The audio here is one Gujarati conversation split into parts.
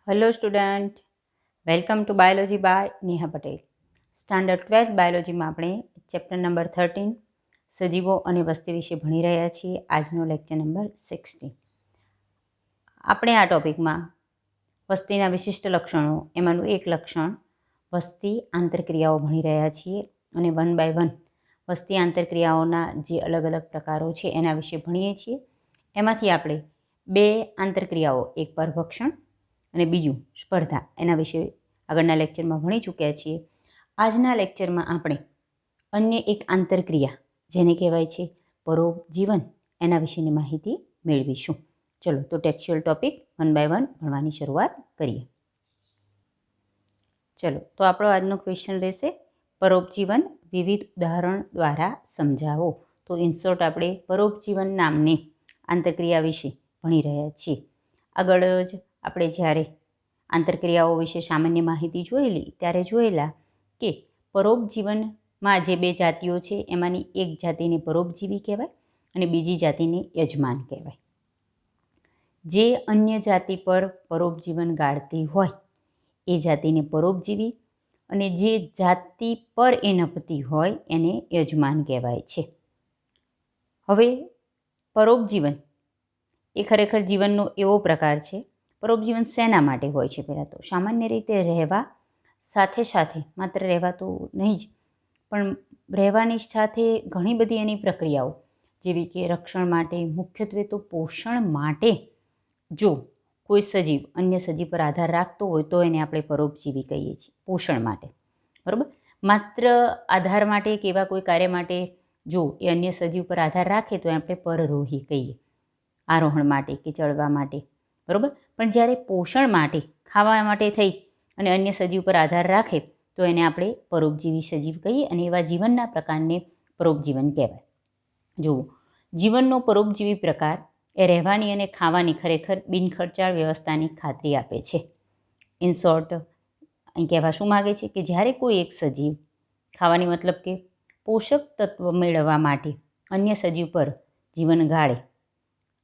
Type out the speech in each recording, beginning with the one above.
Hello student, welcome to biology by Neha Patel. Standard 12 બાયોલોજીમાં આપણે ચેપ્ટર નંબર 13 સજીવો અને વસ્તી વિશે ભણી રહ્યા છીએ. આજનો લેક્ચર નંબર 16. આપણે આ ટૉપિકમાં વસ્તીના વિશિષ્ટ લક્ષણો એમાંનું એક લક્ષણ વસ્તી આંતરક્રિયાઓ ભણી રહ્યા છીએ અને 1 બાય 1 વસ્તી આંતરક્રિયાઓના જે અલગ અલગ પ્રકારો છે એના વિશે ભણીએ છીએ. એમાંથી આપણે 2 આંતરક્રિયાઓ, એક પરભક્ષણ અને બીજું સ્પર્ધા, એના વિશે આગળના લેક્ચરમાં ભણી ચૂક્યા છીએ. આજના લેક્ચરમાં આપણે અન્ય એક આંતરક્રિયા જેને કહેવાય છે પરોપજીવન, એના વિશેની માહિતી મેળવીશું. ચલો તો ટેક્સ્ચ્યુઅલ ટોપિક 1 બાય 1 ભણવાની શરૂઆત કરીએ. ચલો તો આપણો આજનો ક્વેશ્ચન રહેશે પરોપજીવન વિવિધ ઉદાહરણ દ્વારા સમજાવો. તો ઇન્સોર્ટ આપણે પરોપજીવન નામની આંતરક્રિયા વિશે ભણી રહ્યા છીએ. આગળ જ આપણે જ્યારે આંતરક્રિયાઓ વિશે સામાન્ય માહિતી જોયેલી ત્યારે જોયેલા કે પરોપજીવનમાં જે 2 જાતિઓ છે એમાંની એક જાતિને પરોપજીવી કહેવાય અને બીજી જાતિને યજમાન કહેવાય. જે અન્ય જાતિ પર પરોપજીવન ગાળતી હોય એ જાતિને પરોપજીવી અને જે જાતિ પર એ નપતી હોય એને યજમાન કહેવાય છે. હવે પરોપજીવન એ ખરેખર જીવનનો એવો પ્રકાર છે. પરોપજીવન શેના માટે હોય છે? પહેલાં તો સામાન્ય રીતે રહેવા સાથે સાથે, માત્ર રહેવા તો નહીં જ, પણ રહેવાની સાથે ઘણી બધી એની પ્રક્રિયાઓ જેવી કે રક્ષણ માટે, મુખ્યત્વે તો પોષણ માટે જો કોઈ સજીવ અન્ય સજીવ પર આધાર રાખતો હોય તો એને આપણે પરોપજીવી કહીએ છીએ. પોષણ માટે, બરાબર. માત્ર આધાર માટે કે એવા કોઈ કાર્ય માટે જો એ અન્ય સજીવ પર આધાર રાખે તો આપણે પરરોહી કહીએ, આરોહણ માટે કે ચડવા માટે, બરાબર. પણ જ્યારે પોષણ માટે, ખાવા માટે થઈ અને અન્ય સજીવ પર આધાર રાખે તો એને આપણે પરોપજીવી સજીવ કહીએ અને એવા જીવનના પ્રકારને પરોપજીવન કહેવાય. જુઓ, જીવનનો પરોપજીવી પ્રકાર એ રહેવાની અને ખાવાની ખરેખર બિનખર્ચાળ વ્યવસ્થાની ખાતરી આપે છે. ઇન શોર્ટ અહીં કહેવા શું માગે છે કે જ્યારે કોઈ એક સજીવ ખાવાની મતલબ કે પોષક તત્વ મેળવવા માટે અન્ય સજીવ પર જીવન ગાળે,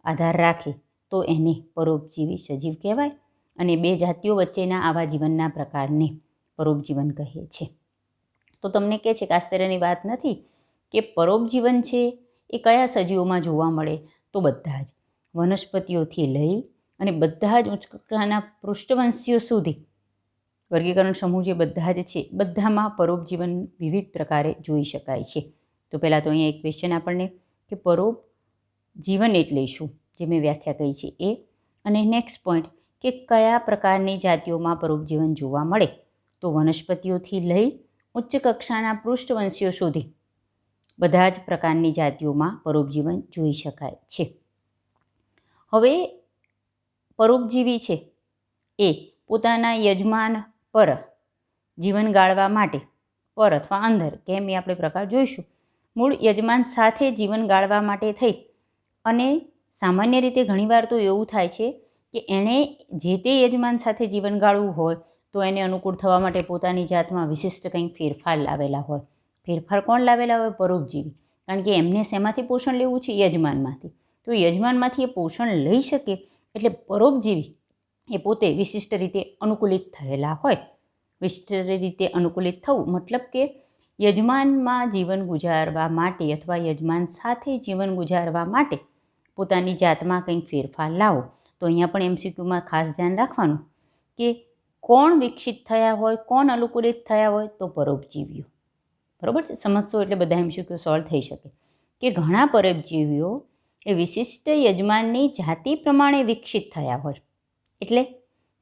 આધાર રાખે તો એને પરોપજીવી સજીવ કહેવાય અને 2 જાતિઓ વચ્ચેના આવા જીવનના પ્રકારને પરોપજીવન કહે છે. તો તમને કહે છે કે આશ્ચર્યની વાત નથી કે પરોપજીવન છે એ કયા સજીવોમાં જોવા મળે? તો બધા જ વનસ્પતિઓથી લઈ અને બધા જ ઉચ્ચ કક્ષાના પૃષ્ઠવંશીઓ સુધી વર્ગીકરણ સમૂહ જે બધા જ છે, બધામાં પરોપજીવન વિવિધ પ્રકારે જોઈ શકાય છે. તો પહેલાં તો અહીંયા એક ક્વેશ્ચન આપણને કે પરોપજીવન એટલે શું, જે મેં વ્યાખ્યા કહી છે એ. અને નેક્સ્ટ પોઈન્ટ કે કયા પ્રકારની જાતિઓમાં પરોપજીવન જોવા મળે? તો વનસ્પતિઓથી લઈ ઉચ્ચ કક્ષાના પૃષ્ઠવંશીઓ સુધી બધા જ પ્રકારની જાતિઓમાં પરોપજીવન જોઈ શકાય છે. હવે પરોપજીવી છે એ પોતાના યજમાન પર જીવન ગાળવા માટે પર અથવા અંદર, કેમ એ આપણે પ્રકાર જોઈશું. મૂળ યજમાન સાથે જીવન ગાળવા માટે થઈ અને સામાન્ય રીતે ઘણીવાર તો એવું થાય છે કે એણે જે તે યજમાન સાથે જીવન ગાળવું હોય તો એને અનુકૂળ થવા માટે પોતાની જાતમાં વિશિષ્ટ કંઈક ફેરફાર લાવેલા હોય. ફેરફાર કોણ લાવેલા હોય? પરોપજીવી. કારણ કે એમને શેમાંથી પોષણ લેવું છે? યજમાનમાંથી. તો યજમાનમાંથી એ પોષણ લઈ શકે એટલે પરોપજીવી એ પોતે વિશિષ્ટ રીતે અનુકૂલિત થયેલા હોય. વિશિષ્ટ રીતે અનુકૂલિત થવું મતલબ કે યજમાનમાં જીવન ગુજારવા માટે અથવા યજમાન સાથે જીવન ગુજારવા માટે પોતાની જાતમાં કંઈક ફેરફાર લાવો. તો અહીંયા પણ MCQમાં ખાસ ધ્યાન રાખવાનું કે કોણ વિકસિત થયા હોય, કોણ અનુકૂલિત થયા હોય? તો પરોપજીવીઓ. બરાબર છે? સમજશો એટલે બધા MCQ સોલ્વ થઈ શકે. કે ઘણા પરોપજીવીઓ એ વિશિષ્ટ યજમાનની જાતિ પ્રમાણે વિકસિત થયા હોય. એટલે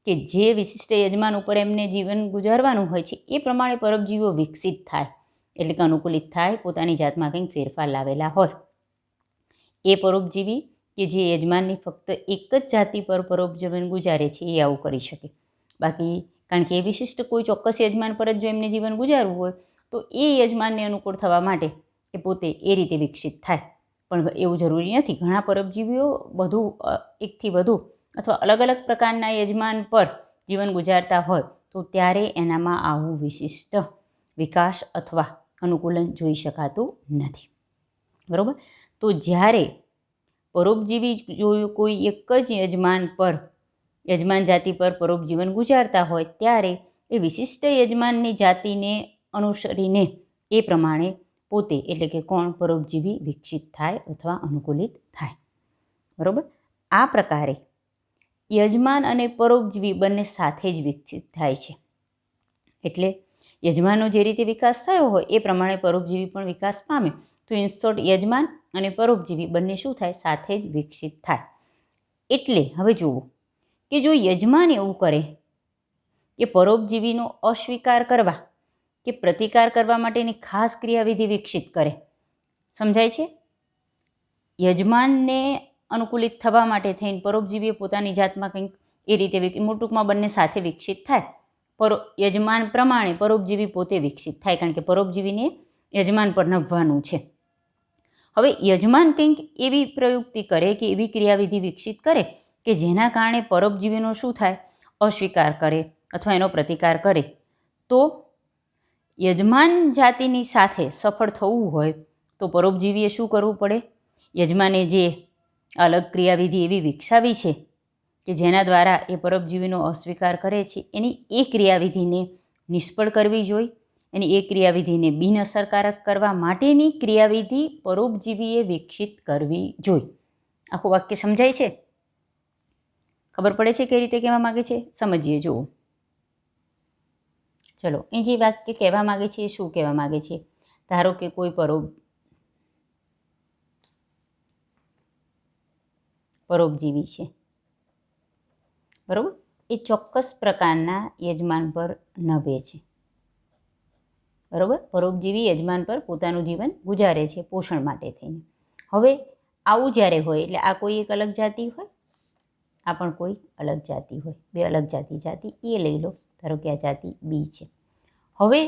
કે જે વિશિષ્ટ યજમાન ઉપર એમને જીવન ગુજારવાનું હોય છે એ પ્રમાણે પરોપજીવીઓ વિકસિત થાય, એટલે કે અનુકૂલિત થાય, પોતાની જાતમાં કંઈક ફેરફાર લાવેલા હોય. એ પરોપજીવી કે જે યજમાનની ફક્ત એક જ જાતિ પર પરોપજીવન ગુજારે છે એ આવું કરી શકે. બાકી કારણ કે એ વિશિષ્ટ કોઈ ચોક્કસ યજમાન પર જ જો એમને જીવન ગુજારવું હોય તો એ યજમાનને અનુકૂળ થવા માટે એ પોતે એ રીતે વિકસિત થાય. પણ એવું જરૂરી નથી. ઘણા પરોપજીવીઓ એકથી વધુ અથવા અલગ અલગ પ્રકારના યજમાન પર જીવન ગુજારતા હોય તો ત્યારે એનામાં આવું વિશિષ્ટ વિકાસ અથવા અનુકૂલન જોઈ શકાતું નથી. બરાબર. તો જ્યારે પરોપજીવી જો કોઈ એક જ યજમાન પર યજમાન જાતિ પર પરોપજીવન ગુજારતા હોય ત્યારે એ વિશિષ્ટ યજમાનની જાતિને અનુસરીને એ પ્રમાણે પોતે એટલે કે કોણ પરોપજીવી વિકસિત થાય અથવા અનુકૂલિત થાય. બરાબર. આ પ્રકારે યજમાન અને પરોપજીવી બંને સાથે જ વિકસિત થાય છે. એટલે યજમાનનો જે રીતે વિકાસ થયો હોય એ પ્રમાણે પરોપજીવી પણ વિકાસ પામે. તો ઇન શોર્ટ યજમાન અને પરોપજીવી બંને શું થાય? સાથે જ વિકસિત થાય. એટલે હવે જુઓ કે જો યજમાન એવું કરે કે પરોપજીવીનો અસ્વીકાર કરવા કે પ્રતિકાર કરવા માટેની ખાસ ક્રિયાવિધિ વિકસિત કરે. સમજાય છે? યજમાનને અનુકૂલિત થવા માટે થઈને પરોપજીવીએ પોતાની જાતમાં કંઈક એ રીતે ટૂંકમાં બંને સાથે વિકસિત થાય. યજમાન પ્રમાણે પરોપજીવી પોતે વિકસિત થાય, કારણ કે પરોપજીવીને યજમાન પર નભવાનું છે. હવે યજમાન કંઈક એવી પ્રયુક્તિ કરે કે એવી ક્રિયાવિધિ વિકસિત કરે કે જેના કારણે પરોપજીવીનો શું થાય? અસ્વીકાર કરે અથવા એનો પ્રતિકાર કરે. તો યજમાન જાતિની સાથે સફળ થવું હોય તો પરોપજીવીએ શું કરવું પડે? યજમાને જે અલગ ક્રિયાવિધિ એવી વિકસાવી છે કે જેના દ્વારા એ પરોપજીવીનો અસ્વીકાર કરે છે, એની એ ક્રિયાવિધિને નિષ્ફળ કરવી જોઈએ. એની એ ક્રિયાવિધિને બિનઅસરકારક કરવા માટેની ક્રિયાવિધિ પરોપજીવીએ વિકસિત કરવી જોઈએ. આખું વાક્ય સમજાય છે? ખબર પડે છે કઈ રીતે કહેવા માગે છે? સમજીએ. જુઓ, ચલો, એ જે વાક્ય કહેવા માગે છે એ શું કહેવા માગે છે? ધારો કે કોઈ પરોપજીવી છે, બરાબર, એ ચોક્કસ પ્રકારના યજમાન પર નભે છે. બરાબર. પરોપજીવી યજમાન પર પોતાનું જીવન ગુજારે છે પોષણ માટે થઈને. હવે આવું જ્યારે હોય એટલે આ કોઈ એક અલગ જાતિ હોય, આ પણ કોઈ અલગ જાતિ હોય, બે અલગ જાતિ એ લઈ લો. ધારો કે આ જાતિ બી છે. હવે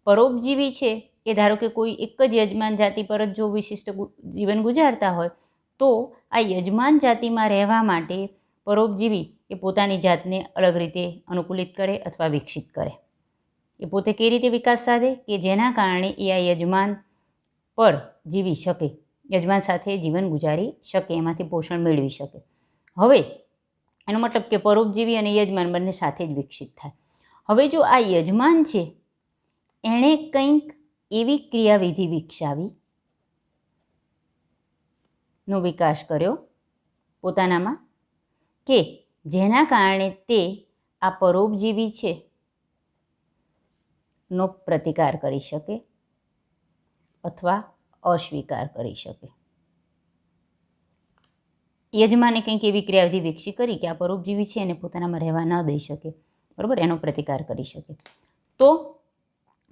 પરોપજીવી છે એ ધારો કે કોઈ એક જ યજમાન જાતિ પર જ જો વિશિષ્ટ જીવન ગુજારતા હોય તો આ યજમાન જાતિમાં રહેવા માટે પરોપજીવી એ પોતાની જાતને અલગ રીતે અનુકૂલિત કરે અથવા વિકસિત કરે. એ પોતે કઈ રીતે વિકાસ સાધે કે જેના કારણે એ આ યજમાન પર જીવી શકે, યજમાન સાથે જીવન ગુજારી શકે, એમાંથી પોષણ મેળવી શકે. હવે એનો મતલબ કે પરોપજીવી અને યજમાન બંને સાથે જ વિકસિત થાય. હવે જો આ યજમાન છે એણે કંઈક એવી ક્રિયાવિધિ વિકસાવી નો વિકાસ કર્યો પોતાનામાં કે જેના કારણે તે આ પરોપજીવી છે નો પ્રતિકાર કરી શકે અથવા અસ્વીકાર કરી શકે. યજમાને કંઈક એવી ક્રિયાવિધિ વિકસિત કરી કે આ પરોપજીવી છે એને પોતાનામાં રહેવા ન દઈ શકે, બરાબર, એનો પ્રતિકાર કરી શકે. તો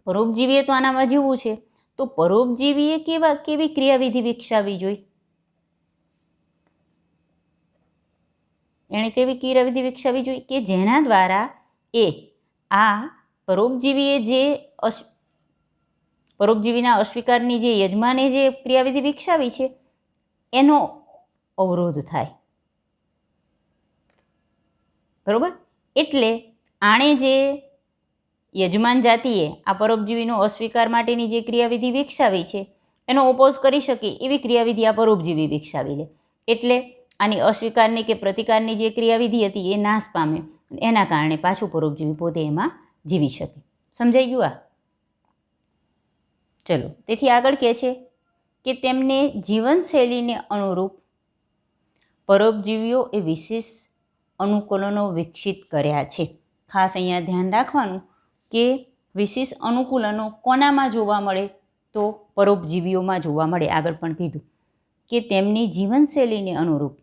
પરોપજીવીએ તો આનામાં જીવવું છે, તો પરોપજીવીએ કેવી ક્રિયાવિધિ વિકસાવવી જોઈએ? એણે કેવી ક્રિયાવિધિ વિકસાવવી જોઈએ કે જેના દ્વારા એ આ પરોપજીવીએ જે પરોપજીવીના અસ્વીકારની જે યજમાને જે ક્રિયાવિધિ વિકસાવી છે એનો અવરોધ થાય. બરાબર. એટલે આણે જે યજમાન જાતિએ આ પરોપજીવીનો અસ્વીકાર માટેની જે ક્રિયાવિધિ વિકસાવી છે એનો ઓપોઝ કરી શકે એવી ક્રિયાવિધિ આ પરોપજીવી વિકસાવી લે. એટલે આની અસ્વીકારની કે પ્રતિકારની જે ક્રિયાવિધિ હતી એ નાશ પામે. એના કારણે પાછું પરોપજીવી પોતે એમાં જીવી શકે. સમજાઈ ગયું? આ ચલો, તેથી આગળ કહે છે કે તેમને જીવનશૈલીને અનુરૂપ પરોપજીવીઓ એ વિશેષ અનુકૂલનો વિકસિત કર્યા છે. ખાસ અહીંયા ધ્યાન રાખવાનું કે વિશેષ અનુકૂલનો કોનામાં જોવા મળે? તો પરોપજીવીઓમાં જોવા મળે. આગળ પણ કીધું કે તેમની જીવનશૈલીને અનુરૂપ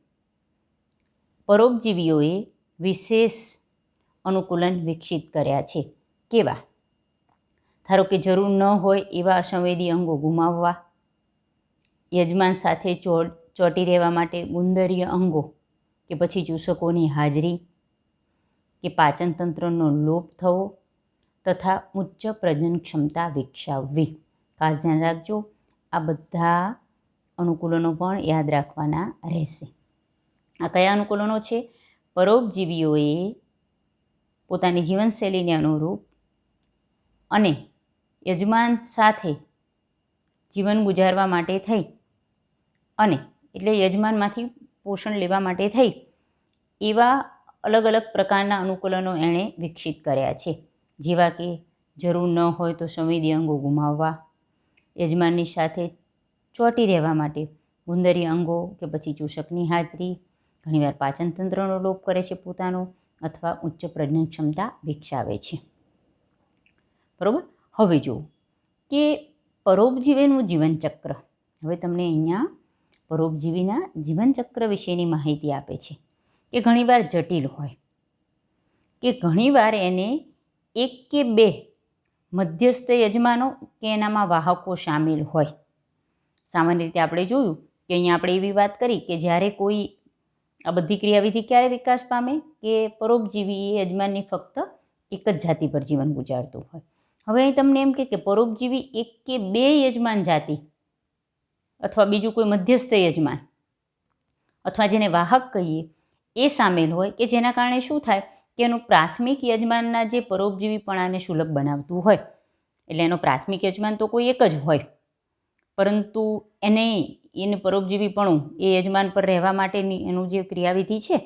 પરોપજીવીઓએ વિશેષ અનુકૂલન વિકસિત કર્યા છે. કેવા? ધારો કે જરૂર ન હોય એવા અસંવેદી અંગો ગુમાવવા, યજમાન સાથે ચોંટી રહેવા માટે ગુંદરીય અંગો કે પછી ચૂસકોની હાજરી કે પાચનતંત્રનો લોપ થવો તથા ઉચ્ચ પ્રજનન ક્ષમતા વિકસાવવી. ખાસ ધ્યાન રાખજો, આ બધા અનુકૂલનો પણ યાદ રાખવાના રહેશે. આ કયા અનુકૂલનો છે? પરોપજીવીઓએ પોતાની જીવનશૈલીને અનુરૂપ અને યજમાન સાથે જીવન ગુજારવા માટે થઈ અને એટલે યજમાનમાંથી પોષણ લેવા માટે થઈ એવા અલગ અલગ પ્રકારના અનુકૂલનો એણે વિકસિત કર્યા છે, જેવા કે જરૂર ન હોય તો સંવેદી અંગો ગુમાવવા, યજમાનની સાથે ચોંટી રહેવા માટે ગુંદરી અંગો કે પછી ચૂષકની હાજરી, ઘણીવાર પાચનતંત્રનો લોપ કરે છે પોતાનો, અથવા ઉચ્ચ પ્રજનન ક્ષમતા વિકસાવે છે. બરાબર. હવે જુઓ કે પરોપજીવીનું જીવનચક્ર. હવે તમને અહીંયા પરોપજીવીના જીવનચક્ર વિશેની માહિતી આપે છે કે ઘણીવાર જટિલ હોય, કે ઘણીવાર એને એક કે બે મધ્યસ્થ યજમાનો કે એનામાં વાહકો સામેલ હોય. સામાન્ય રીતે આપણે જોયું કે અહીંયા આપણે એવી વાત કરી કે જ્યારે કોઈ આ બધી ક્રિયાવિધિ ક્યારે વિકાસ પામે કે પરોપજીવી એ યજમાનની ફક્ત એક જ જાતિ પર જીવન ગુજારતું હોય. હવે અહીં તમને એમ કે પરોપજીવી એક કે બે યજમાન જાતિ અથવા બીજું કોઈ મધ્યસ્થ યજમાન અથવા જેને વાહક કહીએ એ સામેલ હોય, કે જેના કારણે શું થાય કે એનું પ્રાથમિક યજમાનના જે પરોપજીવીપણાને સુલભ બનાવતું હોય. એટલે એનો પ્રાથમિક યજમાન તો કોઈ એક જ હોય, પરંતુ એનું પરોપજીવીપણું એ યજમાન પર રહેવા માટેની એનું જે ક્રિયાવિધિ છે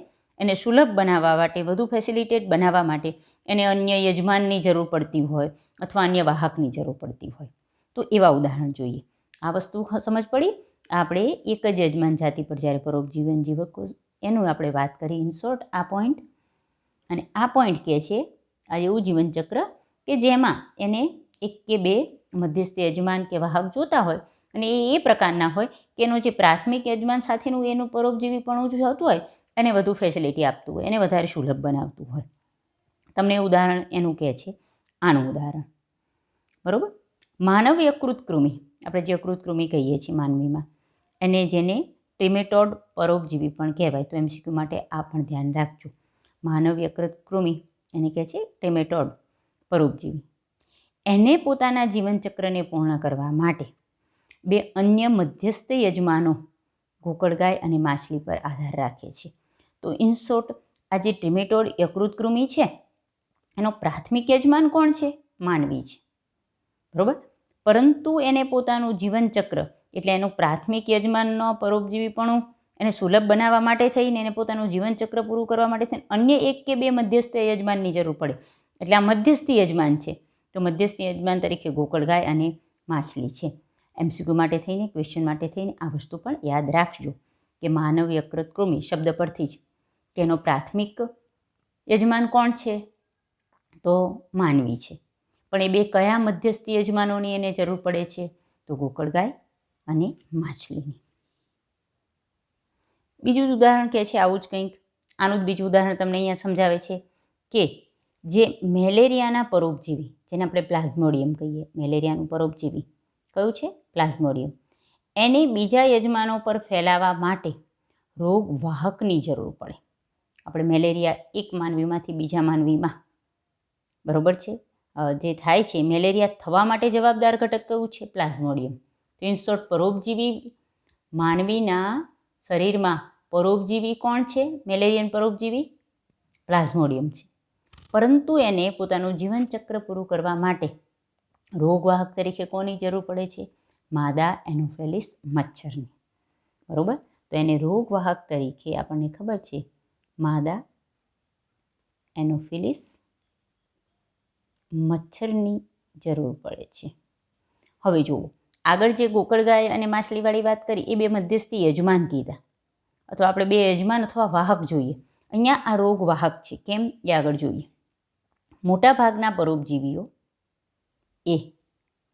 એને સુલભ બનાવવા માટે, વધુ ફેસિલિટેટ બનાવવા માટે એને અન્ય યજમાનની જરૂર પડતી હોય અથવા અન્ય વાહકની જરૂર પડતી હોય. તો એવા ઉદાહરણ જોઈએ. આ વસ્તુ સમજ પડી. આપણે એક જ યજમાન જાતિ પર જ્યારે પરોપજીવન જીવકો એનું આપણે વાત કરી ઇન શોર્ટ આ પોઈન્ટ. અને આ પોઈન્ટ કહે છે આ એવું જીવનચક્ર કે જેમાં એને એક કે બે મધ્યસ્થ યજમાન કે વાહક જોતા હોય, અને એ પ્રકારના હોય કે એનું જે પ્રાથમિક યજમાન સાથેનું એનું પરોપજીવીપણું જે હતું હોય એને વધુ ફેસિલિટી આપતું હોય, એને વધારે સુલભ બનાવતું હોય. તમને ઉદાહરણ એનું કહે છે, આનું ઉદાહરણ. બરાબર. માનવ યકૃત કૃમિ, આપણે જે યકૃત કૃમિ કહીએ છીએ માનવીમાં, એને જેને ટ્રિમેટોડ પરોપજીવી પણ કહેવાય. તો MCQ માટે આ પણ ધ્યાન રાખજો. માનવ યકૃત કૃમિ એને કહે છે ટ્રિમેટોડ પરોપજીવી. એને પોતાના જીવનચક્રને પૂર્ણ કરવા માટે બે અન્ય મધ્યસ્થ યજમાનો ગોકળગાય અને માછલી પર આધાર રાખે છે. તો ઇન શોર્ટ આ જે ટ્રિમેટોડ યકૃત કૃમિ છે એનો પ્રાથમિક યજમાન કોણ છે? માનવી છે. બરાબર. પરંતુ એને પોતાનું જીવનચક્ર એટલે એનું પ્રાથમિક યજમાનનો પરોપજીવીપણું એને સુલભ બનાવવા માટે થઈને એને પોતાનું જીવનચક્ર પૂરું કરવા માટે થઈને અન્ય એક કે બે મધ્યસ્થ યજમાનની જરૂર પડે. એટલે આ મધ્યસ્થી યજમાન છે. તો મધ્યસ્થી યજમાન તરીકે ગોકળગાય અને માછલી છે. MCQ માટે થઈને, ક્વેશ્ચન માટે થઈને આ વસ્તુ પણ યાદ રાખજો કે માનવ યકૃત કૃમિ શબ્દ પરથી જ કે એનો પ્રાથમિક યજમાન કોણ છે? તો માનવી છે. પણ એ બે કયા મધ્યસ્થી યજમાનોની એને જરૂર પડે છે? તો ગોકળગાય અને માછલીની. બીજું ઉદાહરણ કહે છે આવું જ કંઈક. આનું જ બીજું ઉદાહરણ તમને અહીંયા સમજાવે છે કે જે મેલેરિયાના પરોપજીવી, જેને આપણે પ્લાઝ્મોડિયમ કહીએ, મેલેરિયાનું પરોપજીવી કયું છે? પ્લાઝ્મોડિયમ. એને બીજા યજમાનો પર ફેલાવવા માટે રોગવાહકની જરૂર પડે. આપણે મેલેરિયા એક માનવીમાંથી બીજા માનવીમાં, બરાબર છે, જે થાય છે, મેલેરિયા થવા માટે જવાબદાર ઘટક કયું છે? પ્લાઝ્મોડિયમ. તો ઇન શોર્ટ પરોપજીવી માનવીના શરીરમાં પરોપજીવી કોણ છે? મેલેરિયન પરોપજીવી પ્લાઝ્મોડિયમ છે. પરંતુ એને પોતાનું જીવનચક્ર પૂરું કરવા માટે રોગવાહક તરીકે કોની જરૂર પડે છે? માદા એનોફેલિસ મચ્છરની. બરાબર. તો એને રોગવાહક તરીકે આપણને ખબર છે માદા એનોફિલિસ મચ્છરની જરૂર પડે છે. હવે જુઓ, આગળ જે ગોકળગાય અને માછલીવાળી વાત કરી એ બે મધ્યસ્થી યજમાન કીધા, અથવા આપણે બે યજમાન અથવા વાહક જોઈએ. અહીંયા આ રોગવાહક છે. કેમ? એ આગળ જોઈએ. મોટાભાગના પરોપજીવીઓ એ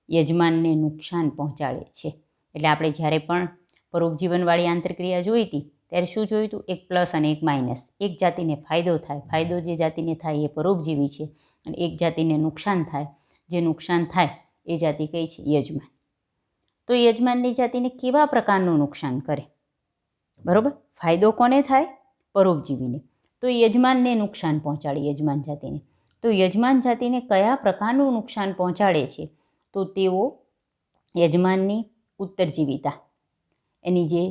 યજમાનને નુકસાન પહોંચાડે છે. એટલે આપણે જ્યારે પણ પરોપજીવનવાળી આંતરક્રિયા જોઈ હતી ત્યારે શું જોયું હતું? એક પ્લસ અને એક માઇનસ. એક જાતિને ફાયદો થાય, ફાયદો જે જાતિને થાય એ પરોપજીવી છે, અને એક જાતિને નુકસાન થાય, જે નુકસાન થાય એ જાતિ કઈ છે? યજમાન. તો યજમાનની જાતિને કેવા પ્રકારનું નુકસાન કરે? બરાબર. ફાયદો કોને થાય? પરોપજીવીને. તો યજમાનને નુકસાન પહોંચાડે, યજમાન જાતિને. તો યજમાન જાતિને કયા પ્રકારનું નુકસાન પહોંચાડે છે? તો તેઓ યજમાનની ઉત્તરજીવિતા, એની જે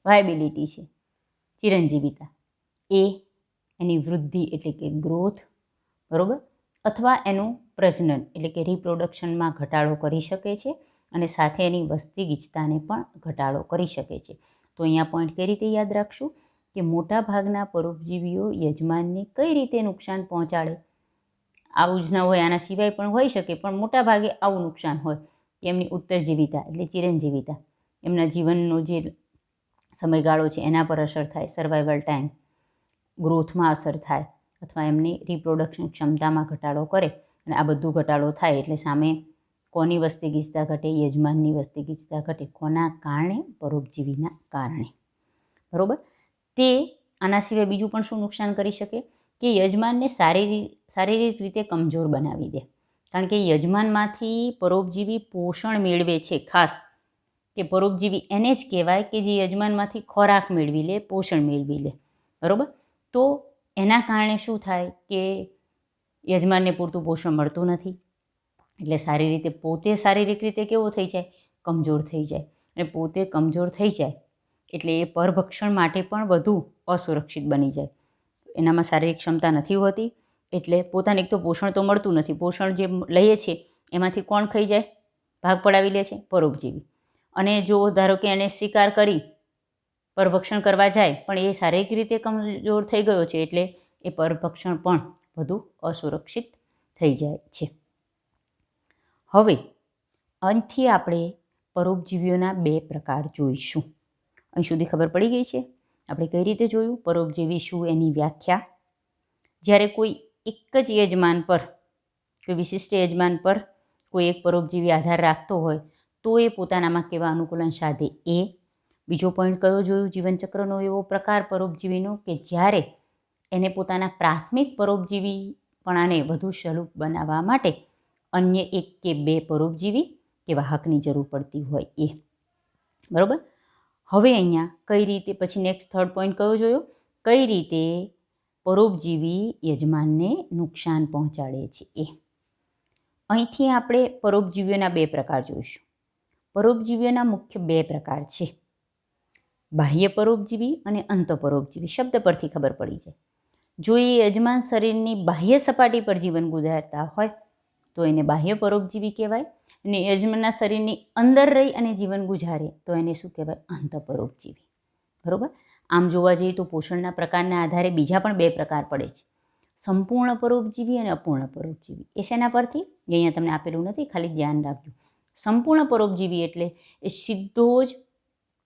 વાયબિલિટી છે, ચિરંજીવિતા, એની વૃદ્ધિ એટલે કે ગ્રોથ, બરાબર, અથવા એનું પ્રજનન એટલે કે રિપ્રોડક્શનમાં ઘટાડો કરી શકે છે, અને સાથે એની વસ્તી ગીચતાને પણ ઘટાડો કરી શકે છે. તો અહીંયા પોઈન્ટ કઈ રીતે યાદ રાખશું કે મોટાભાગના પરોપજીવીઓ યજમાનને કઈ રીતે નુકસાન પહોંચાડે. આવું જ ન હોય, આના સિવાય પણ હોઈ શકે, પણ મોટાભાગે આવું નુકસાન હોય કે એમની ઉત્તરજીવિતા એટલે ચિરંજીવિતા, એમના જીવનનો જે સમયગાળો છે એના પર અસર થાય, સર્વાઈવલ ટાઈમ, ગ્રોથમાં અસર થાય, અથવા એમની રિપ્રોડક્શન ક્ષમતામાં ઘટાડો કરે. અને આ બધું ઘટાડો થાય એટલે સામે કોની વસ્તી ગીચતા ઘટે? યજમાનની વસ્તી ગીચતા ઘટે. કોના કારણે? પરોપજીવીના કારણે. બરાબર. તે આના સિવાય બીજું પણ શું નુકસાન કરી શકે કે યજમાનને શારીરિક રીતે કમજોર બનાવી દે. કારણ કે યજમાનમાંથી પરોપજીવી પોષણ મેળવે છે. ખાસ કે પરોપજીવી એને જ કહેવાય કે જે યજમાનમાંથી ખોરાક મેળવી લે, પોષણ મેળવી લે. બરાબર. તો એના કારણે શું થાય કે યજમાનને પૂરતું પોષણ મળતું નથી, એટલે શારીરિક રીતે કેવો થઈ જાય? કમજોર થઈ જાય. અને પોતે કમજોર થઈ જાય એટલે એ પરભક્ષણ માટે પણ વધુ અસુરક્ષિત બની જાય. એનામાં શારીરિક ક્ષમતા નથી હોતી, એટલે પોતાને એક તો પોષણ તો મળતું નથી. પોષણ જે લઈએ છીએ એમાંથી કોણ ખાઈ જાય? ભાગ પડાવી લે છે પરોપજીવી. અને જો ધારો કે એને શિકાર કરી પરભક્ષણ કરવા જાય પણ એ શારીરિક રીતે કમજોર થઈ ગયો છે, એટલે એ પરભક્ષણ પણ વધુ અસુરક્ષિત થઈ જાય છે. હવે અહીંથી આપણે પરોપજીવીઓના 2 પ્રકાર જોઈશું. અહીં સુધી ખબર પડી ગઈ છે? આપણે કઈ રીતે જોયું? પરોપજીવી શું, એની વ્યાખ્યા. જ્યારે કોઈ એક જ યજમાન પર, કોઈ વિશિષ્ટ યજમાન પર કોઈ એક પરોપજીવી આધાર રાખતો હોય તો એ પોતાનામાં કેવા અનુકૂલન સાધે એ. બીજો પોઈન્ટ કયો જોયું? જીવનચક્રનો એવો પ્રકાર પરોપજીવીનો કે જ્યારે એને પોતાના પ્રાથમિક પરોપજીવીપણાને વધુ સલુપ બનાવવા માટે અન્ય 1 કે 2 પરોપજીવી કે વાહકની જરૂર પડતી હોય એ. બરાબર. હવે અહીંયા કઈ રીતે, પછી નેક્સ્ટ થર્ડ પોઈન્ટ કયો જોયો? કઈ રીતે પરોપજીવી યજમાનને નુકસાન પહોંચાડે છે એ. અહીંથી આપણે પરોપજીવીઓના 2 પ્રકાર જોઈશું. પરોપજીવીઓના મુખ્ય 2 પ્રકાર છે, બાહ્ય પરોપજીવી અને અંતઃપરોપજીવી. શબ્દ પરથી ખબર પડી જાય. જો એ યજમાન શરીરની બાહ્ય સપાટી પર જીવન ગુજારતા હોય તો એને બાહ્ય પરોપજીવી કહેવાય, અને યજમાનના શરીરની અંદર રહી અને જીવન ગુજારે તો એને શું કહેવાય? અંતઃપરોપજીવી. બરાબર. આમ જોવા જઈએ તો પોષણના પ્રકારના આધારે બીજા પણ 2 પ્રકાર પડે છે, સંપૂર્ણ પરોપજીવી અને અપૂર્ણ પરોપજીવી. એ શેના પરથી? એ અહીંયા તમને આપેલું નથી, ખાલી ધ્યાન રાખજો. સંપૂર્ણ પરોપજીવી એટલે એ સીધો જ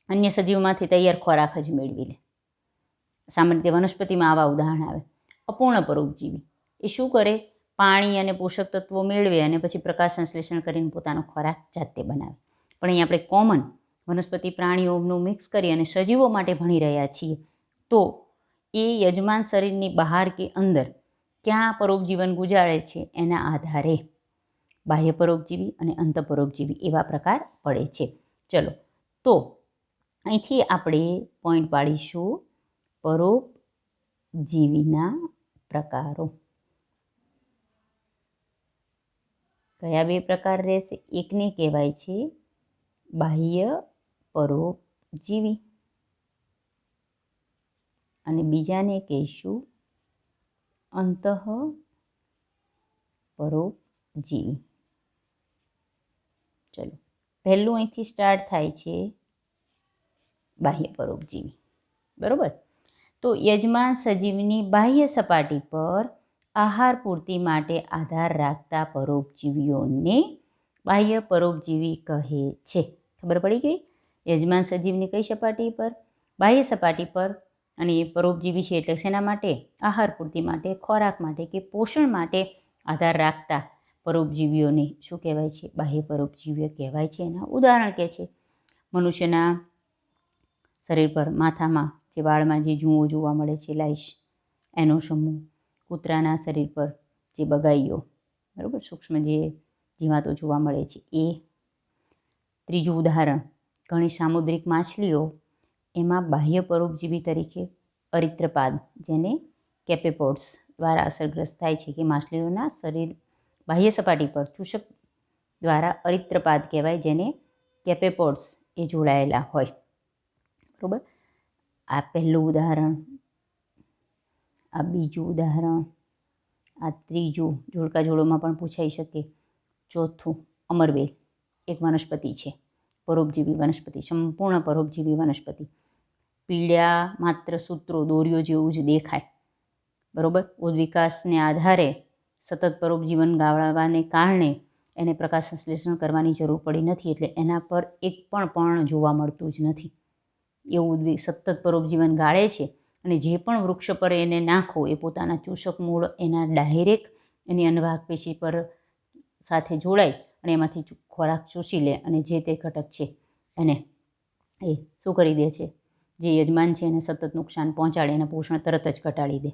અન્ય સજીવમાંથી તૈયાર ખોરાક જ મેળવી લે. સામાન્ય રીતે વનસ્પતિમાં આવા ઉદાહરણ આવે. અપૂર્ણ પરોપજીવી એ શું કરે? પાણી અને પોષક તત્વો મેળવે અને પછી પ્રકાશ સંશ્લેષણ કરીને પોતાનો ખોરાક જાતે બનાવે. પણ અહીં આપણે કોમન વનસ્પતિ પ્રાણીઓનું મિક્સ કરી અને સજીવો માટે ભણી રહ્યા છીએ, તો એ યજમાન શરીરની બહાર કે અંદર ક્યાં પરોપજીવન ગુજારે છે એના આધારે બાહ્ય પરોપજીવી અને અંતઃપરોપજીવી એવા પ્રકાર પડે છે. ચલો, તો અહીંથી આપણે પોઈન્ટ પાડીશું પરોપજીવીના પ્રકારો. કયા 2 પ્રકાર રહેશે? એકને કહેવાય છે બાહ્ય પરોપજીવી અને બીજાને કહીશું અંતઃપરોપજીવી. ચલો, પહેલું અહીંથી સ્ટાર્ટ થાય છે બાહ્ય પરોપજીવી. બરાબર. તો યજમાન સજીવની બાહ્ય સપાટી પર આહાર પૂર્તિ માટે આધાર રાખતા પરોપજીવીઓને બાહ્ય પરોપજીવી કહે છે. ખબર પડી ગઈ? યજમાન સજીવની કઈ સપાટી પર? બાહ્ય સપાટી પર. અને એ પરોપજીવી છે એટલે શેના માટે? આહાર પૂર્તિ માટે, ખોરાક માટે કે પોષણ માટે આધાર રાખતા પરોપજીવીઓને શું કહેવાય છે? બાહ્ય પરોપજીવીઓ કહેવાય છે. એના ઉદાહરણ કે છે મનુષ્યના શરીર પર માથામાં જે વાળમાં જે જૂઓ જોવા મળે છે, લાઈશ, એનો સમૂહ. કૂતરાના શરીર પર જે બગાઈઓ, બરાબર, સૂક્ષ્મ જે જીવાતો જોવા મળે છે એ. ત્રીજું ઉદાહરણ, ઘણી સામુદ્રિક માછલીઓ, એમાં બાહ્ય પરોપજીવી તરીકે અરિત્રપાદ, જેને કેપેપોડ્સ દ્વારા અસરગ્રસ્ત થાય છે, કે માછલીઓના શરીર બાહ્ય સપાટી પર ચૂષક દ્વારા અરિત્રપાદ કહેવાય, જેને કેપેપોડ્સ એ જોડાયેલા હોય. બરાબર. આ પહેલું ઉદાહરણ, આ બીજું ઉદાહરણ, આ ત્રીજું જોડકા જોડોમાં પણ પૂછાઈ શકે. ચોથું અમરબેલ, એક વનસ્પતિ છે, પરોપજીવી વનસ્પતિ, સંપૂર્ણ પરોપજીવી વનસ્પતિ. પીળા માત્ર સૂત્રો દોરીઓ જેવું જ દેખાય. બરાબર. ઉદ્વિકાસને આધારે સતત પરોપજીવન ગાળવાને કારણે એને પ્રકાશ સંશ્લેષણ કરવાની જરૂર પડી નથી, એટલે એના પર એક પણ પર્ણ જોવા મળતું જ નથી. એવું સતત પરોપજીવન ગાળે છે અને જે પણ વૃક્ષ પર એને નાખો એ પોતાના ચૂષક મૂળ એના ડાયરેક્ટ એની અન્નવાહક પેશી પર સાથે જોડાય અને એમાંથી ખોરાક ચૂસી લે અને જે તે ઘટક છે એને એ શું કરી દે છે, જે યજમાન છે એને સતત નુકસાન પહોંચાડે, એના પોષણ તરત જ ઘટાડી દે.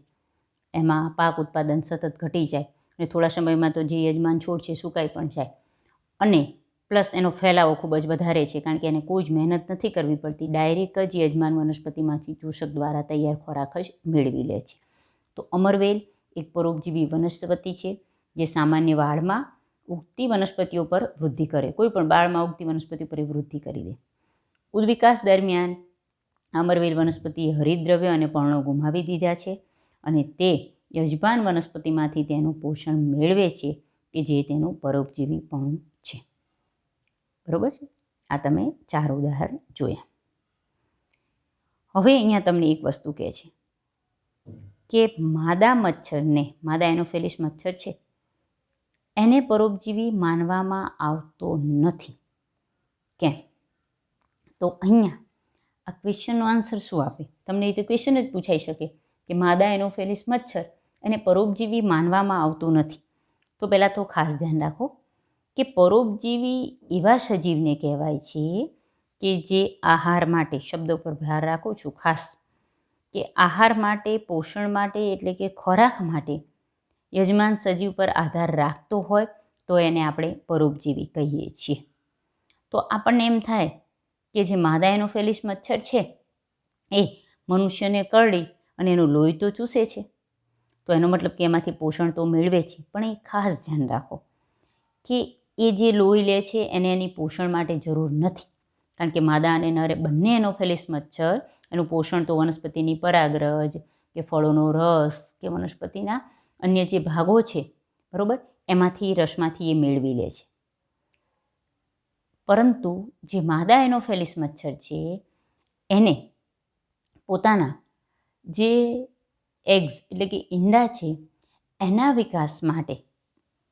એમાં પાક ઉત્પાદન સતત ઘટી જાય અને થોડા સમયમાં તો જે યજમાન છોડ છે સુકાઈ પણ જાય. અને પ્લસ એનો ફેલાવો ખૂબ જ વધારે છે, કારણ કે એને કોઈ જ મહેનત નથી કરવી પડતી. ડાયરેક્ટ જ યજમાન વનસ્પતિમાંથી ચૂષક દ્વારા તૈયાર ખોરાક જ મેળવી લે છે. તો અમરવેલ એક પરોપજીવી વનસ્પતિ છે જે સામાન્ય વાળમાં ઉગતી વનસ્પતિઓ પર વૃદ્ધિ કરે, કોઈ પણ બાળમાં ઉગતી વનસ્પતિ પર વૃદ્ધિ કરી દે. ઉદ્વિકાસ દરમિયાન અમરવેલ વનસ્પતિએ હરિતદ્રવ્ય અને પર્ણો ગુમાવી દીધા છે અને તે યજમાન વનસ્પતિમાંથી તેનું પોષણ મેળવે છે કે જે તેનું પરોપજીવીપણું છે. બરાબર છે. આ તમે 4 ઉદાહરણ જોયા. હવે અહીંયા તમને એક વસ્તુ કહે છે કે માદા મચ્છરને, માદા એનોફિલિસ મચ્છર છે એને પરોપજીવી માનવામાં આવતો નથી. કેમ? તો અહીંયા આ ક્વેશ્ચનનો આન્સર શું આપે? તમને એ તો ક્વેશ્ચન જ પૂછાઈ શકે કે માદા એનોફિલિસ મચ્છર એને પરોપજીવી માનવામાં આવતું નથી. તો પહેલાં તો ખાસ ધ્યાન રાખો કે પરોપજીવી એવા સજીવને કહેવાય છે કે જે આહાર માટે, શબ્દ પર ભાર રાખું છું ખાસ, કે આહાર માટે, પોષણ માટે એટલે કે ખોરાક માટે યજમાન સજીવ પર આધાર રાખતો હોય તો એને આપણે પરોપજીવી કહીએ છીએ. તો આપણને એમ થાય કે જે માદા એનોફિલિસ મચ્છર છે એ મનુષ્યને કરડી અને એનું લોહી તો ચૂસે છે, તો એનો મતલબ કે એમાંથી પોષણ તો મેળવે છે. પણ એ ખાસ ધ્યાન રાખો કે એ જે લોહી લે છે એને એની પોષણ માટે જરૂર નથી, કારણ કે માદા અને નર બંને એનોફિલિસ મચ્છર એનું પોષણ તો વનસ્પતિની પરાગરજ કે ફળોનો રસ કે વનસ્પતિના અન્ય જે ભાગો છે, બરાબર, એમાંથી રસમાંથી એ મેળવી લે છે. પરંતુ જે માદા એનોફિલિસ મચ્છર છે એને પોતાના જે એગ્સ એટલે કે ઈંડા છે એના વિકાસ માટે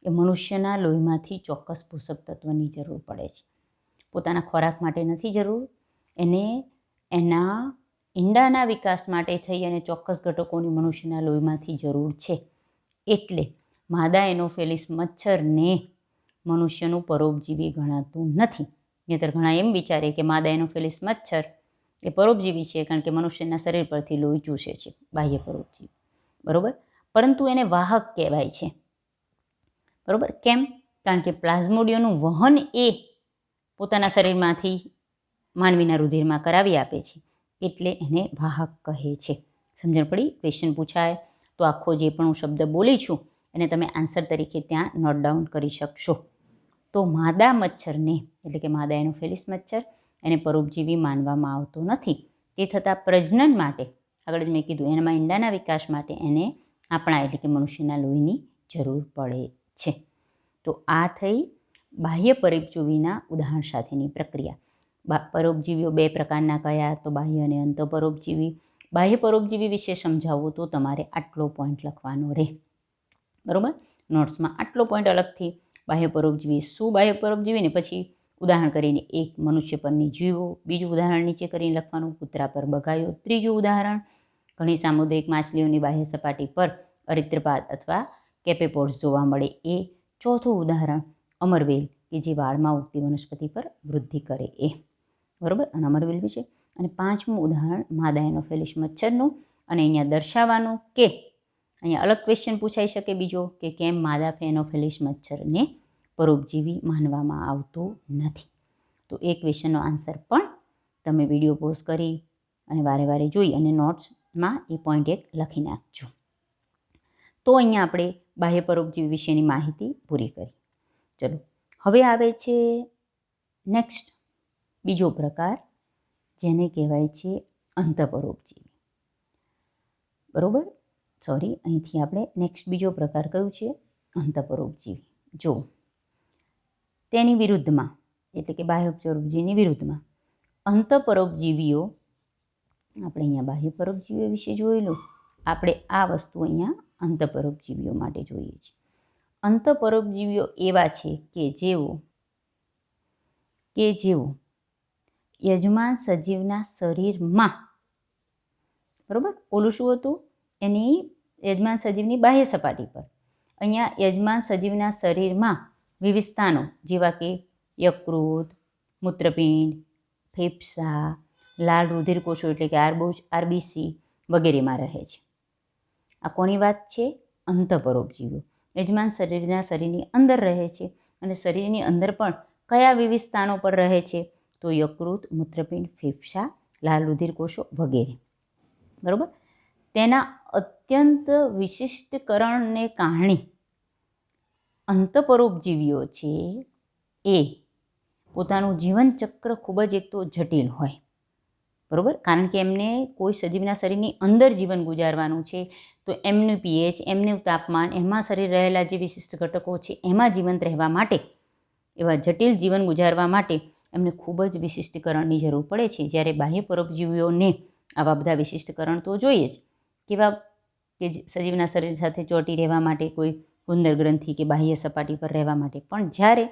એ મનુષ્યના લોહીમાંથી ચોક્કસ પોષક તત્વની જરૂર પડે છે. પોતાના ખોરાક માટે નથી જરૂર, એને એના ઈંડાના વિકાસ માટે થઈ અને ચોક્કસ ઘટકોની મનુષ્યના લોહીમાંથી જરૂર છે. એટલે માદા એનોફિલિસ મચ્છરને મનુષ્યનું પરોપજીવી ગણાતું નથી. નહીંતર ઘણા એમ વિચારે કે માદા એનોફિલિસ મચ્છર એ પરોપજીવી છે કારણ કે મનુષ્યના શરીર પરથી લોહી ચૂસે છે, બાહ્ય પરોપજીવી. બરાબર. પરંતુ એને વાહક કહેવાય છે. બરાબર. કેમ? કારણ કે પ્લાઝ્મોડિયમનું વહન એ પોતાના શરીરમાંથી માનવીના રુધિરમાં કરાવી આપે છે, એટલે એને વાહક કહે છે. સમજણ પડી? ક્વેશ્ચન પૂછાય તો આખો જે પણ હું શબ્દ બોલી છું એને તમે આન્સર તરીકે ત્યાં નોટ ડાઉન કરી શકશો. તો માદા મચ્છરને એટલે કે માદા એનોફિલિસ મચ્છર એને પરોપજીવી માનવામાં આવતો નથી. તે થતાં પ્રજનન માટે, આગળ જ મેં કીધું, એનામાં ઈંડાના વિકાસ માટે એને આપણા એટલે કે મનુષ્યના લોહીની જરૂર પડે છે. તો આ થઈ બાહ્ય પરોપજીવીના ઉદાહરણ સાથેની પ્રક્રિયા. પરોપજીવીઓ 2 પ્રકારના કયા? તો બાહ્ય અને અંતઃપરોપજીવી. બાહ્ય પરોપજીવી વિશે સમજાવવું તો તમારે આટલો પોઈન્ટ લખવાનો રહે. બરાબર. નોટ્સમાં આટલો પોઈન્ટ અલગથી બાહ્ય પરોપજીવી શું, બાહ્ય પરોપજીવી, ને પછી ઉદાહરણ કરીને એક મનુષ્ય પરની જીવો, બીજું ઉદાહરણ નીચે કરીને લખવાનું, કૂતરા પર બગાયો, ત્રીજું ઉદાહરણ ઘણી સામુદ્રિક માછલીઓની બાહ્ય સપાટી પર અરિત્રપાદ અથવા કેપેપોડ્સ જોવા મળે એ, ચોથું ઉદાહરણ અમરવેલ કે જે વાળમાં ઉગતી વનસ્પતિ પર વૃદ્ધિ કરે એ. બરાબર. અને અમરવેલ વિશે. અને 5મું ઉદાહરણ માદા એનોફિલિસ મચ્છરનું. અને અહીંયા દર્શાવવાનું કે અહીંયા અલગ ક્વેશ્ચન પૂછાઈ શકે બીજો કે કેમ માદા એનોફિલિસ મચ્છરને પરોપજીવી માનવામાં આવતું નથી. તો એ ક્વેશ્ચનનો આન્સર પણ તમે વિડીયો પોઝ કરી અને વારે વારે જોઈ અને નોટ્સમાં એ પોઈન્ટ એક લખી નાખજો. તો અહીંયા આપણે બાહ્ય પરોપજીવી વિશેની માહિતી પૂરી કરી. ચલો, હવે આવે છે નેક્સ્ટ બીજો પ્રકાર, જેને કહેવાય છે અંતઃપરોપજીવી. બરાબર. સોરી, અહીંથી આપણે નેક્સ્ટ બીજો પ્રકાર કયું છે? અંતઃપરોપજીવી. જો તેની વિરુદ્ધમાં એટલે કે બાહ્ય પરોપજીવીની વિરુદ્ધમાં અંતઃપરોપજીવીઓ આપણે અહીંયા બાહ્ય પરોપજીવીઓ વિશે જોયેલું. આપણે આ વસ્તુ અહીંયા અંતઃપરોપજીવીઓ માટે જોઈએ છીએ. અંતઃપરોપજીવીઓ એવા છે કે જેઓ યજમાન સજીવના શરીરમાં, બરાબર, ઓલું શું હતું, એની યજમાન સજીવની બાહ્ય સપાટી પર, અહીંયા યજમાન સજીવના શરીરમાં વિવિધ સ્થાનો જેવા કે યકૃત, મૂત્રપિંડ, ફેફસા, લાલ રુધિરકોષો એટલે કે આરબીસી વગેરેમાં રહે છે. આ કોની વાત છે? અંતઃપરોપજીવીઓ. યજમાન શરીરની અંદર રહે છે અને શરીરની અંદર પણ કયા વિવિધ સ્થાનો પર રહે છે? તો યકૃત, મૂત્રપિંડ, ફેફસા, લાલ રુધિરકોષો વગેરે. બરાબર. તેના અત્યંત વિશિષ્ટકરણને કારણે અંતઃપરોપજીવીઓ છે એ પોતાનું જીવનચક્ર ખૂબ જ એક તો જટિલ હોય. બરાબર. કારણ કે એમને કોઈ સજીવના શરીરની અંદર જીવન ગુજારવાનું છે, તો એમનું પીએચ, એમનું તાપમાન, એમાં શરીર રહેલા જે વિશિષ્ટ ઘટકો છે એમાં જીવંત રહેવા માટે, એવા જટિલ જીવન ગુજારવા માટે એમને ખૂબ જ વિશિષ્ટીકરણની જરૂર પડે છે. જ્યારે બાહ્ય પરોપજીવીઓને આવા બધા વિશિષ્ટકરણ તો જોઈએ જ. કેવા કે સજીવના શરીર સાથે ચોંટી રહેવા માટે, કોઈ ગુંદર ગ્રંથિ કે બાહ્ય સપાટી પર રહેવા માટે. પણ જ્યારે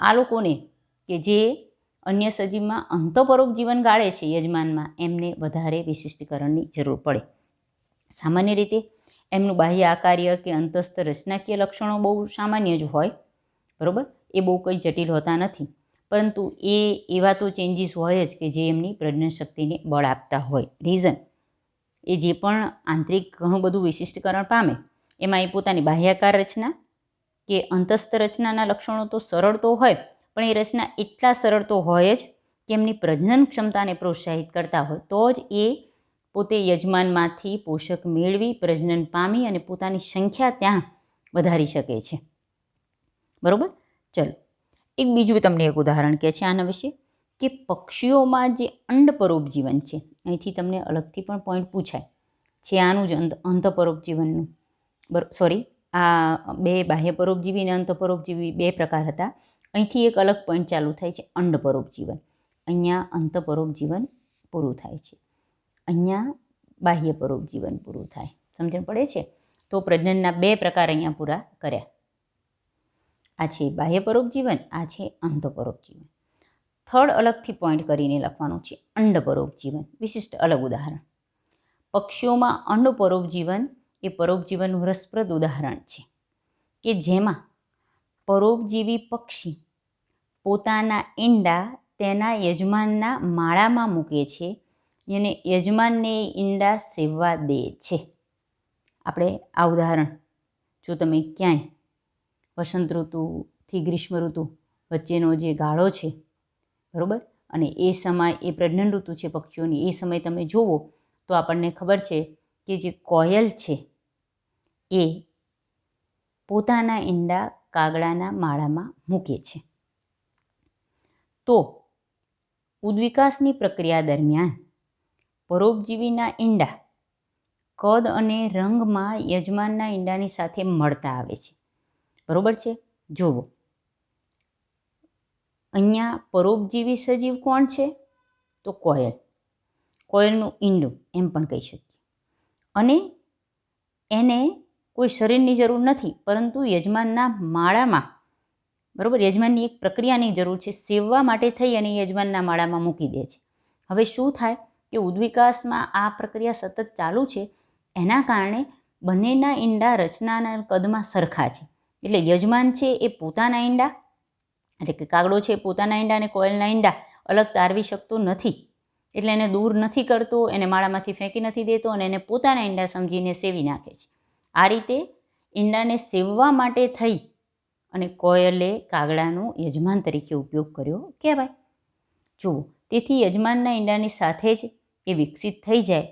આ લોકોને કે જે અન્ય સજીવમાં અંતઃપરોપજીવન ગાળે છે યજમાનમાં, એમને વધારે વિશિષ્ટીકરણની જરૂર પડે. સામાન્ય રીતે એમનું બાહ્ય આકાર્ય કે અંતસ્થ રચનાકીય લક્ષણો બહુ સામાન્ય જ હોય. બરાબર. એ બહુ કંઈ જટિલ હોતા નથી, પરંતુ એવા તો ચેન્જીસ હોય જ કે જે એમની પ્રજનન શક્તિને બળ આપતા હોય. રીઝન એ જે પણ આંતરિક ઘણું બધું વિશિષ્ટીકરણ પામે, એમાં એ પોતાની બાહ્યાકાર રચના કે અંતસ્થ રચનાના લક્ષણો તો સરળ તો હોય, પણ એ રચના એટલા સરળ તો હોય જ કે એમની પ્રજનન ક્ષમતાને પ્રોત્સાહિત કરતા હોય, તો જ એ પોતે યજમાનમાંથી પોષક મેળવી પ્રજનન પામી અને પોતાની સંખ્યા ત્યાં વધારી શકે છે. બરાબર. ચલો, એક બીજું તમને એક ઉદાહરણ કહે છે આના વિશે, કે પક્ષીઓમાં જે અંડપરોપજીવન છે, અહીંથી તમને અલગથી પણ પોઈન્ટ પૂછાય છે આનું જ અંતઃપરોપજીવનનું. આ બે બાહ્ય પરોપજીવી અને અંતઃપરોપજીવી બે પ્રકાર હતા. અહીંથી એક અલગ પોઈન્ટ ચાલુ થાય છે, અંડપરોપજીવન. અહીંયા અંતઃપરોપજીવન પૂરું થાય છે, અહીંયા બાહ્ય પરોપજીવન પૂરું થાય. સમજણ પડે છે? તો પ્રજનનના બે પ્રકાર અહીંયા પૂરા કર્યા. આ છે બાહ્ય પરોપજીવન, આ છે અંતઃપરોપજીવન. થર્ડ અલગથી પોઈન્ટ કરીને લખવાનું છે અંડપરોપજીવન, વિશિષ્ટ અલગ ઉદાહરણ. પક્ષીઓમાં અંડપરોપજીવન એ પરોપજીવનનું રસપ્રદ ઉદાહરણ છે કે જેમાં પરોપજીવી પક્ષી પોતાના ઈંડા તેના યજમાનના માળામાં મૂકે છે અને યજમાનને ઈંડા સેવવા દે છે. આપણે આ ઉદાહરણ જો તમે ક્યાંય વસંત ઋતુથી ગ્રીષ્મ ઋતુ વચ્ચેનો જે ગાળો છે, બરાબર, અને એ સમય એ પ્રજનન ઋતુ છે પક્ષીઓની, એ સમય તમે જુઓ તો આપણને ખબર છે કે જે કોયલ છે એ પોતાના ઈંડા કાગડાના માળામાં મૂકે છે. તો ઉદ્વિકાસની પ્રક્રિયા દરમિયાન પરોપજીવીના ઈંડા કદ અને રંગમાં યજમાનના ઈંડાની સાથે મળતા આવે છે. બરાબર છે? જુઓ, અહીંયા પરોપજીવી સજીવ કોણ છે? તો કોયલ. કોયલનું ઈંડું એમ પણ કહી શકીએ. અને એને કોઈ શરીરની જરૂર નથી, પરંતુ યજમાનના માળામાં, બરાબર, યજમાનની એક પ્રક્રિયાની જરૂર છે, સેવવા માટે થઈ અને યજમાનના માળામાં મૂકી દે છે. હવે શું થાય કે ઉદ્વિકાસમાં આ પ્રક્રિયા સતત ચાલુ છે, એના કારણે બંનેના ઈંડા રચનાના કદમાં સરખા છે. એટલે યજમાન છે એ પોતાના ઈંડા, એટલે કે કાગડો છે પોતાના ઈંડા અને કોયલના ઈંડા અલગ તારવી શકતો નથી, એટલે એને દૂર નથી કરતો, એને માળામાંથી ફેંકી નથી દેતો અને એને પોતાના ઈંડા સમજીને સેવી નાખે છે. આ રીતે ઈંડાને સેવવા માટે થઈ અને કોયલે કાગડાનો યજમાન તરીકે ઉપયોગ કર્યો કહેવાય. જુઓ, તેથી યજમાનના ઈંડાની સાથે જ એ વિકસિત થઈ જાય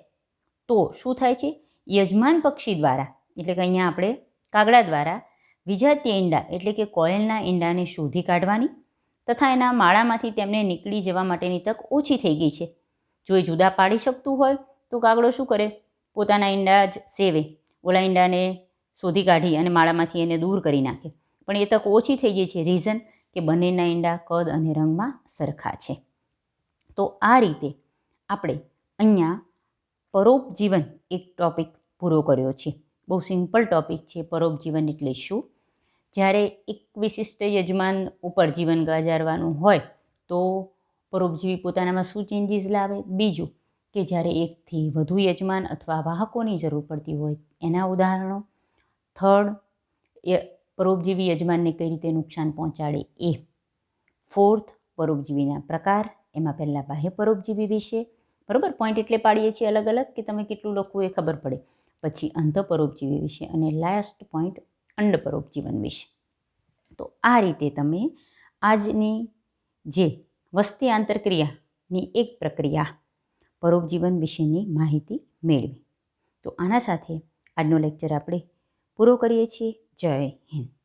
તો શું થાય છે? યજમાન પક્ષી દ્વારા, એટલે કે અહીંયા આપણે કાગડા દ્વારા વિજાતીય ઈંડા એટલે કે કોયલના ઈંડાને શોધી કાઢવાની તથા એના માળામાંથી તેમને નીકળી જવા માટેની તક ઓછી થઈ ગઈ છે. જો એ જુદા પાડી શકતું હોય તો કાગડો શું કરે? પોતાના ઈંડા જ સેવે, ઓલા ઈંડાને શોધી કાઢી અને માળામાંથી એને દૂર કરી નાખે. પણ એ તક ઓછી થઈ ગઈ છે. રીઝન કે બંનેના ઈંડા કદ અને રંગમાં સરખા છે. તો આ રીતે આપણે અહીંયા પરોપજીવન એક ટૉપિક પૂરો કર્યો છે. બહુ સિમ્પલ ટૉપિક છે. પરોપજીવન એટલે શું? જ્યારે એક વિશિષ્ટ યજમાન ઉપર જીવન ગુજારવાનું હોય તો પરોપજીવી પોતાનામાં શું ચેન્જીસ લાવે. બીજું કે જ્યારે એકથી વધુ યજમાન અથવા વાહકોની જરૂર પડતી હોય એના ઉદાહરણો. થર્ડ, પરોપજીવી યજમાનને કઈ રીતે નુકસાન પહોંચાડે એ. ફોર્થ, પરોપજીવીના પ્રકાર. એમાં પહેલાં બાહ્ય પરોપજીવી વિશે બરાબર પોઈન્ટ એટલે પાડીએ છીએ અલગ અલગ કે તમે કેટલું લખવું એ ખબર પડે. પછી અંતઃપરોપજીવી વિશે અને લાસ્ટ પોઈન્ટ અંડ પરોપજીવન વિશે. તો આ રીતે તમે આજની જે વસ્તી આંતરક્રિયાની એક પ્રક્રિયા પરોપજીવન વિશેની માહિતી મેળવી. તો આના સાથે આજનો લેક્ચર આપણે પૂરો કરીએ છીએ. જય હિન્દ.